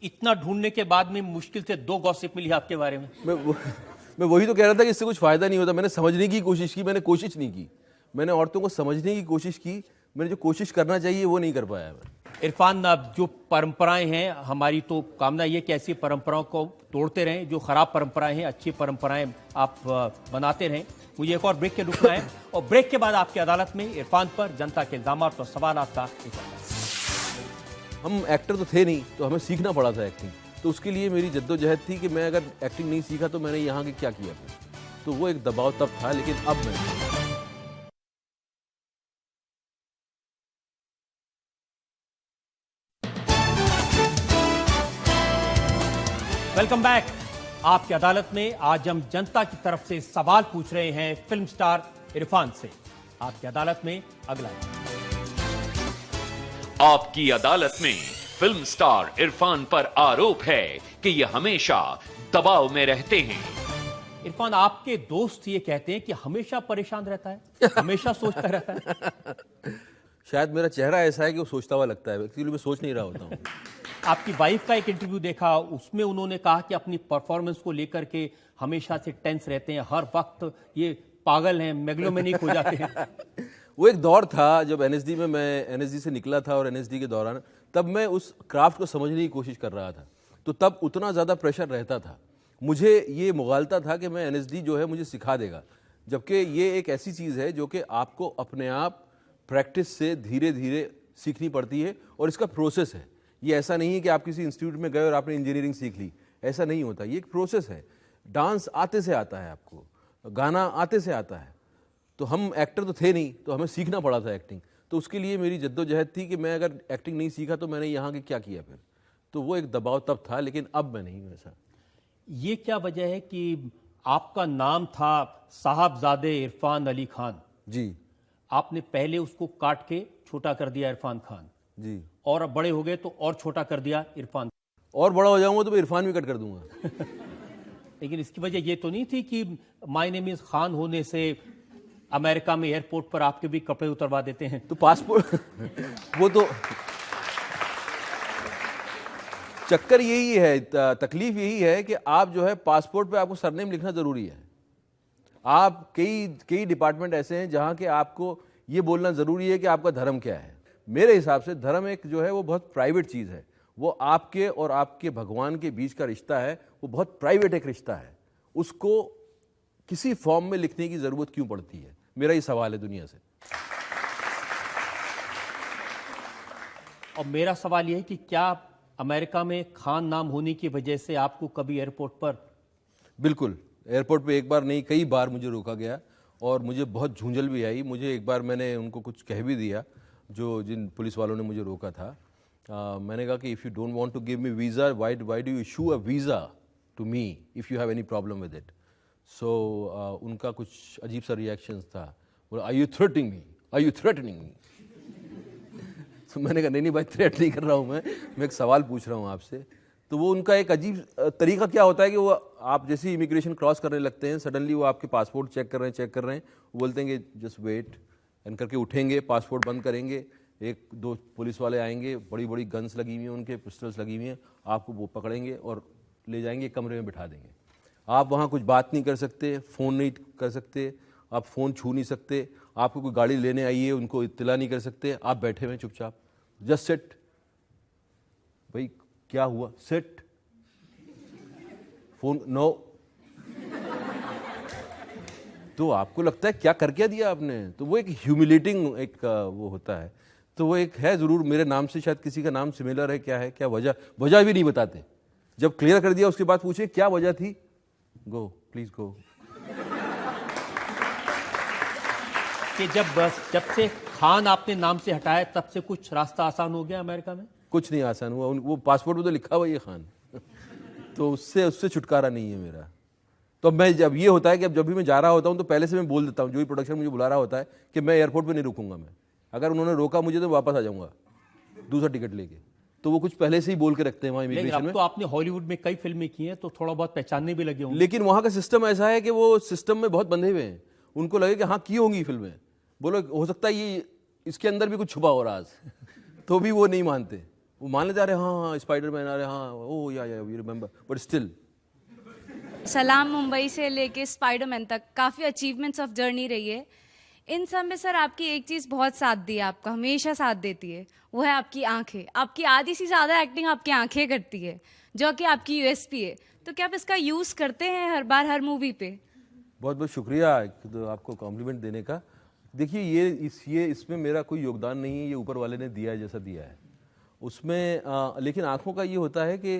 इतना ढूंढने के बाद में मुश्किल से 2 गॉसिप मिली आपके बारे में? मैं वही तो कह रहा था कि इससे कुछ फ़ायदा नहीं होता। मैंने समझने की कोशिश की, मैंने कोशिश नहीं की, मैंने औरतों को समझने की कोशिश की, मैंने जो कोशिश करना चाहिए वो नहीं कर पाया मैं। इरफान, जो परंपराएं हैं, हमारी तो कामना ये कि ऐसी परंपराओं को तोड़ते रहें, जो खराब परंपराएं हैं अच्छी परंपराएं आप बनाते रहें। मुझे एक और ब्रेक के रुकना है, और ब्रेक के बाद आपकी अदालत में इरफान पर जनता के इल्जामात और सवाल का। हम एक्टर तो थे नहीं, तो हमें सीखना पड़ा था एक्टिंग, तो उसके लिए मेरी जद्दोजहद थी कि मैं अगर एक्टिंग नहीं सीखा तो मैंने यहाँ के क्या किया फिर। तो वो एक दबाव तब था, लेकिन अब मैं वेलकम बैक। आपकी अदालत में आज हम जनता की तरफ से सवाल पूछ रहे हैं फिल्म स्टार इरफान से। आपकी अदालत में अगला। आपकी अदालत में फिल्म स्टार इरफान पर आरोप है कि यह हमेशा दबाव में रहते हैं। इरफान, आपके दोस्त ये कहते हैं कि हमेशा परेशान रहता है, हमेशा सोचता रहता है। शायद मेरा चेहरा ऐसा है कि वो सोचता हुआ लगता है, एक्चुअली मैं सोच नहीं रहा होता हूँ। आपकी वाइफ का एक इंटरव्यू देखा, उसमें उन्होंने कहा कि अपनी परफॉर्मेंस को लेकर के हमेशा से टेंस रहते हैं, हर वक्त ये पागल हैं, मेगलोमैनिक हो जाते हैं। वो एक दौर था जब एनएसडी में मैं एनएसडी से निकला था, और एनएसडी के दौरान तब मैं उस क्राफ्ट को समझने की कोशिश कर रहा था, तो तब उतना ज़्यादा प्रेशर रहता था। मुझे ये मुगालता था कि मैं एनएसडी जो है मुझे सिखा देगा, जबकि ये एक ऐसी चीज़ है जो कि आपको अपने आप प्रैक्टिस से धीरे धीरे सीखनी पड़ती है, और इसका प्रोसेस है। ये ऐसा नहीं है कि आप किसी इंस्टीट्यूट में गए और आपने इंजीनियरिंग सीख ली, ऐसा नहीं होता। ये एक प्रोसेस है। डांस आते से आता है, आपको गाना आते से आता है। तो हम एक्टर तो थे नहीं, तो हमें सीखना पड़ा था एक्टिंग। तो उसके लिए मेरी जद्दोजहद थी कि मैं अगर एक्टिंग नहीं सीखा तो मैंने यहाँ के क्या किया फिर। तो वो एक दबाव तब था, लेकिन अब मैं नहीं हूँ ऐसा। ये क्या वजह है कि आपका नाम था साहबजादे इरफान अली खान जी, आपने पहले उसको काट के छोटा कर दिया इरफान खान जी, और अब बड़े हो गए तो और छोटा कर दिया इरफान, और बड़ा हो जाऊंगा तो मैं इरफान भी कट कर दूंगा। लेकिन इसकी वजह ये तो नहीं थी कि माय नेम इज खान होने से अमेरिका में एयरपोर्ट पर आपके भी कपड़े उतरवा देते हैं? तो पासपोर्ट वो तो चक्कर यही है, तकलीफ यही है कि आप जो है पासपोर्ट पे आपको सरनेम लिखना जरूरी है। आप कई डिपार्टमेंट ऐसे हैं जहां के आपको ये बोलना जरूरी है कि आपका धर्म क्या है। मेरे हिसाब से धर्म एक जो है वो बहुत प्राइवेट चीज है। वो आपके और आपके भगवान के बीच का रिश्ता है, वो बहुत प्राइवेट एक रिश्ता है। उसको किसी फॉर्म में लिखने की जरूरत क्यों पड़ती है? मेरा ये सवाल है दुनिया से। और मेरा सवाल यह है कि क्या अमेरिका में खान नाम होने की वजह से आपको कभी एयरपोर्ट पर? बिल्कुल, एयरपोर्ट पे एक बार नहीं कई बार मुझे रोका गया और मुझे बहुत झूंझल भी आई। मुझे एक बार मैंने उनको कुछ कह भी दिया, जिन पुलिस वालों ने मुझे रोका था। मैंने कहा कि if you don't want to give me visa, why do you issue a visa to me if you have any problem with it. So उनका कुछ अजीब सा रिएक्शन था। बोला, are you threatening me, are you threatening me? तो मैंने कहा नहीं भाई, थ्रेट नहीं कर रहा हूँ मैं एक सवाल पूछ रहा हूँ आपसे। तो वो उनका एक अजीब तरीका क्या होता है कि वो आप जैसे ही इमिग्रेशन क्रॉस करने लगते हैं, सडनली वो आपके पासपोर्ट चेक कर रहे हैं, वो बोलते हैं कि जस्ट वेट, एंड करके उठेंगे, पासपोर्ट बंद करेंगे, एक दो पुलिस वाले आएंगे, बड़ी बड़ी गन्स लगी हुई हैं, उनके पिस्टल्स लगी हुई हैं, आपको वो पकड़ेंगे और ले जाएंगे, कमरे में बिठा देंगे। आप वहाँ कुछ बात नहीं कर सकते, फ़ोन नहीं कर सकते, आप फ़ोन छू नहीं सकते, आपको कोई गाड़ी लेने आई है उनको इत्तला नहीं कर सकते, आप बैठे हुए चुपचाप, जस्ट सिट। भाई क्या हुआ? Sit, phone no. तो आपको लगता है क्या कर क्या दिया आपने? तो वो एक ह्यूमिलेटिंग एक वो होता है। तो वो एक है जरूर, मेरे नाम से शायद किसी का नाम सिमिलर है, क्या है, क्या वजह भी नहीं बताते। जब क्लियर कर दिया उसके बाद पूछे क्या वजह थी, गो प्लीज गो। कि जब से खान आपने नाम से हटाया तब से कुछ रास्ता आसान हो गया अमेरिका में? कुछ नहीं आसान हुआ, वो पासपोर्ट में तो लिखा हुआ ये खान। तो उससे छुटकारा नहीं है मेरा। तो मैं जब ये होता है कि अब जब भी मैं जा रहा होता हूँ तो पहले से मैं बोल देता हूँ, जो भी प्रोडक्शन मुझे बुला रहा होता है, कि मैं एयरपोर्ट पे नहीं रुकूंगा। मैं अगर उन्होंने रोका मुझे तो वापस आ जाऊंगा दूसरा टिकट लेके। तो वो कुछ पहले से ही बोल के रखते हैं वहाँ इमिग्रेशन में। तो आपने हॉलीवुड में कई फिल्में की हैं तो थोड़ा बहुत पहचानने भी लगे होंगे। लेकिन वहाँ का सिस्टम ऐसा है कि वो सिस्टम में बहुत बंधे हुए हैं। उनको लगे कि हाँ की होंगी फिल्में, बोलो हो सकता है ये इसके अंदर भी कुछ छुपा हो रहा है। तो भी वो नहीं मानते, वो मान लेते, अरे हाँ स्पाइडरमैन, अरे हाँ ओ या यू रिमेंबर, बट स्टिल। सलाम मुंबई से लेके स्पाइडरमैन तक काफ़ी अचीवमेंट्स ऑफ जर्नी रही है। इन सब में सर आपकी एक चीज़ बहुत साथ दी है, आपका हमेशा साथ देती है, वो है आपकी आंखें। आपकी आधी से ज़्यादा एक्टिंग आपकी आंखें करती है, जो कि आपकी यूएसपी है। तो क्या आप इसका यूज़ करते हैं हर बार हर मूवी पे? बहुत बहुत शुक्रिया तो आपको कॉम्प्लीमेंट देने का। देखिए ये इसमें मेरा कोई योगदान नहीं है, ये ऊपर वाले ने दिया है जैसा दिया है। उसमें लेकिन आँखों का ये होता है कि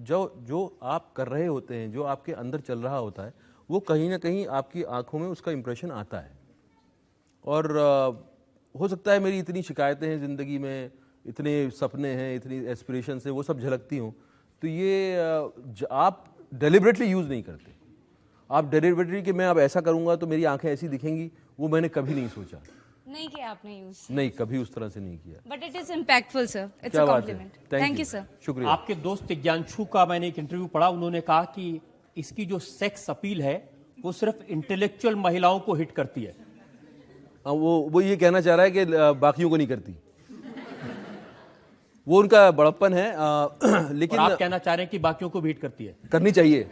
जो आप कर रहे होते हैं, जो आपके अंदर चल रहा होता है, वो कहीं ना कहीं आपकी आँखों में उसका इम्प्रेशन आता है। और हो सकता है मेरी इतनी शिकायतें हैं ज़िंदगी में, इतने सपने हैं, इतनी एस्पिरेशंस हैं, वो सब झलकती हों, तो ये आप डेलिबरेटली यूज़ नहीं करते। आप डेलिबरेटली कि मैं अब ऐसा करूँगा तो मेरी आंखें ऐसी दिखेंगी, वो मैंने कभी नहीं सोचा। नहीं किया आपने यूज? नहीं, कभी उस तरह से नहीं किया। But it is impactful sir, it's a compliment. Thank you sir. शुक्रिया। आपके दोस्त ज्ञानशु का मैंने एक इंटरव्यू पढ़ा, उन्होंने कहा कि इसकी जो सेक्स अपील है वो सिर्फ इंटेलेक्चुअल महिलाओं को हिट करती है। वो ये कहना चाह रहा है कि बाकियों को नहीं करती। वो उनका बड़प्पन है। लेकिन और आप कहना चाह रहे हैं कि बाकियों को भी हिट करती है? करनी चाहिए।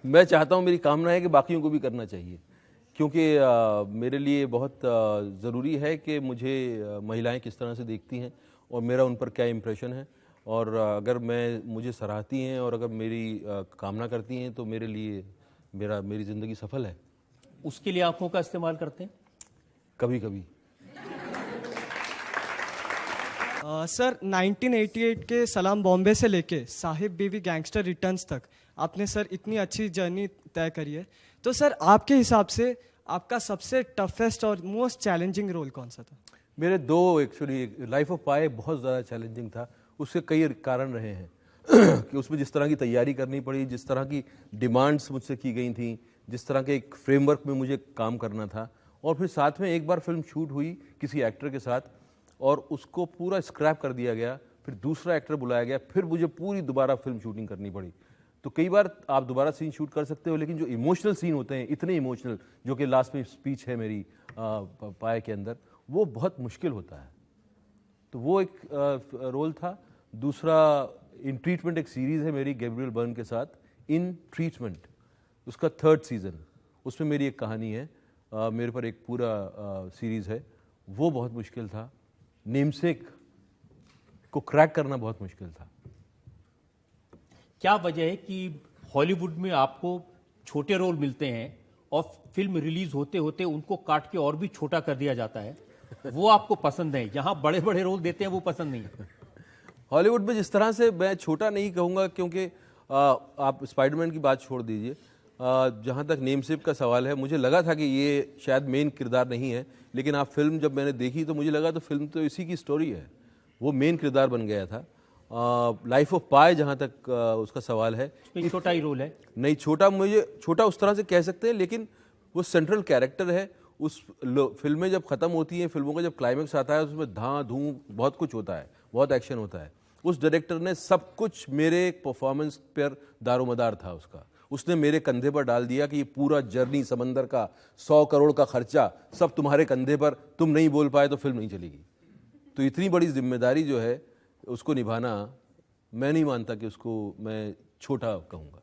मैं चाहता हूं, मेरी कामना है कि बाकियों को भी करना चाहिए, क्योंकि मेरे लिए बहुत ज़रूरी है कि मुझे महिलाएं किस तरह से देखती हैं और मेरा उन पर क्या इम्प्रेशन है। और अगर मुझे सराहती हैं और अगर मेरी कामना करती हैं तो मेरे लिए मेरी ज़िंदगी सफल है। उसके लिए आंखों का इस्तेमाल करते हैं? कभी कभी। सर 1988 के सलाम बॉम्बे से लेके साहिब बीवी गैंगस्टर रिटर्न्स तक आपने सर इतनी अच्छी जर्नी तय करी है, तो सर आपके हिसाब से आपका सबसे टफेस्ट और मोस्ट चैलेंजिंग रोल कौन सा था? मेरे दो एक्चुअली। लाइफ ऑफ पाई बहुत ज़्यादा चैलेंजिंग था। उसके कई कारण रहे हैं कि उसमें जिस तरह की तैयारी करनी पड़ी, जिस तरह की डिमांड्स मुझसे की गई थी, जिस तरह के एक फ्रेमवर्क में मुझे काम करना था, और फिर साथ में एक बार फिल्म शूट हुई किसी एक्टर के साथ और उसको पूरा स्क्रैप कर दिया गया, फिर दूसरा एक्टर बुलाया गया, फिर मुझे पूरी दोबारा फिल्म शूटिंग करनी पड़ी। तो कई बार आप दोबारा सीन शूट कर सकते हो, लेकिन जो इमोशनल सीन होते हैं, इतने इमोशनल, जो कि लास्ट में स्पीच है मेरी पाए के अंदर, वो बहुत मुश्किल होता है। तो वो एक रोल था। दूसरा इन ट्रीटमेंट एक सीरीज़ है मेरी गैब्रियल बर्न के साथ, इन ट्रीटमेंट, उसका 3rd सीज़न। उसमें मेरी एक कहानी है, मेरे पर एक पूरा सीरीज़ है। वो बहुत मुश्किल था। नेमसेक को क्रैक करना बहुत मुश्किल था। क्या वजह है कि हॉलीवुड में आपको छोटे रोल मिलते हैं और फिल्म रिलीज होते होते उनको काट के और भी छोटा कर दिया जाता है? वो आपको पसंद है, यहाँ बड़े बड़े रोल देते हैं वो पसंद नहीं है? हॉलीवुड में जिस तरह से, मैं छोटा नहीं कहूँगा क्योंकि आप स्पाइडरमैन की बात छोड़ दीजिए, जहाँ तक नेमसेक का सवाल है, मुझे लगा था कि ये शायद मेन किरदार नहीं है, लेकिन आप फिल्म जब मैंने देखी तो मुझे लगा तो फिल्म तो इसी की स्टोरी है, वो मेन किरदार बन गया था। लाइफ ऑफ पाई जहाँ तक उसका सवाल है, छोटा ही रोल है। नहीं छोटा, मुझे छोटा उस तरह से कह सकते हैं, लेकिन वो सेंट्रल कैरेक्टर है। उस फिल्में जब ख़त्म होती हैं, फिल्मों का जब क्लाइमेक्स आता है, उसमें धां धूम बहुत कुछ होता है, बहुत एक्शन होता है। उस डायरेक्टर ने सब कुछ मेरे परफॉर्मेंस पर दारोमदार था उसका। उसने मेरे कंधे पर डाल दिया कि ये पूरा जर्नी, समंदर का 100 करोड़ का खर्चा सब तुम्हारे कंधे पर, तुम नहीं बोल पाए तो फिल्म नहीं चलेगी। तो इतनी बड़ी जिम्मेदारी जो है उसको निभाना, मैं नहीं मानता कि उसको मैं छोटा कहूँगा।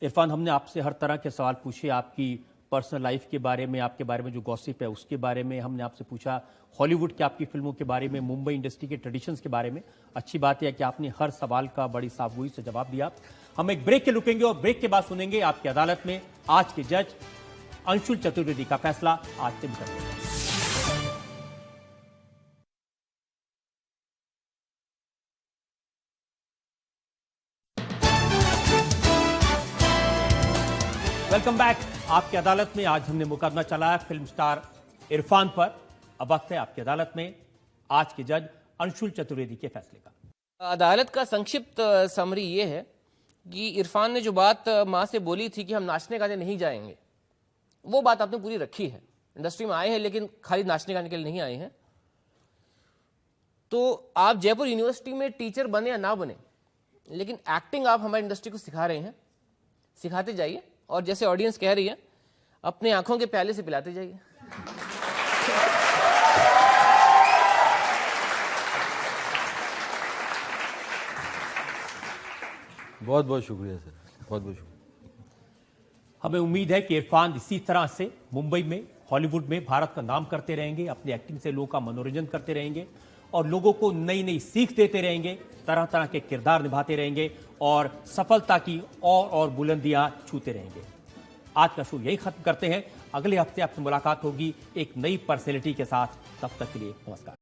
इरफान, हमने आपसे हर तरह के सवाल पूछे, आपकी पर्सनल लाइफ के बारे में, आपके बारे में जो गॉसिप है उसके बारे में, हमने आपसे पूछा हॉलीवुड के आपकी फिल्मों के बारे में, मुंबई इंडस्ट्री के ट्रेडिशंस के बारे में। अच्छी बात है कि आपने हर सवाल का बड़ी साफगोई से जवाब दिया। हम एक ब्रेक के रुकेंगे और ब्रेक के बाद सुनेंगे आपकी अदालत में आज के जज अंशुल चतुर्वेदी का फैसला। आज दिन करेंगे। Welcome back. आपकी अदालत में आज हमने मुकदमा चलाया फिल्म स्टार इरफान पर। अब वक्त है आपकी अदालत में आज के जज अंशुल चतुर्वेदी के फैसले का। अदालत का संक्षिप्त समरी ये है कि इरफान ने जो बात माँ से बोली थी कि हम नाचने गाने नहीं जाएंगे, वो बात आपने पूरी रखी है। इंडस्ट्री में आए हैं लेकिन खाली नाचने गाने के लिए नहीं आए हैं। तो आप जयपुर यूनिवर्सिटी में टीचर बने या ना बने, लेकिन एक्टिंग आप हमारी इंडस्ट्री को सिखा रहे हैं, सिखाते जाइए। और जैसे ऑडियंस कह रही है, अपने आंखों के प्याले से पिलाते जाइए। बहुत बहुत शुक्रिया सर, बहुत बहुत शुक्रिया। हमें उम्मीद है कि इरफान इसी तरह से मुंबई में, हॉलीवुड में भारत का नाम करते रहेंगे, अपनी एक्टिंग से लोगों का मनोरंजन करते रहेंगे और लोगों को नई नई सीख देते रहेंगे, तरह तरह के किरदार निभाते रहेंगे और सफलता की और बुलंदियां छूते रहेंगे। आज का शो यही खत्म करते हैं। अगले हफ्ते आपसे मुलाकात होगी एक नई पर्सनैलिटी के साथ। तब तक के लिए नमस्कार।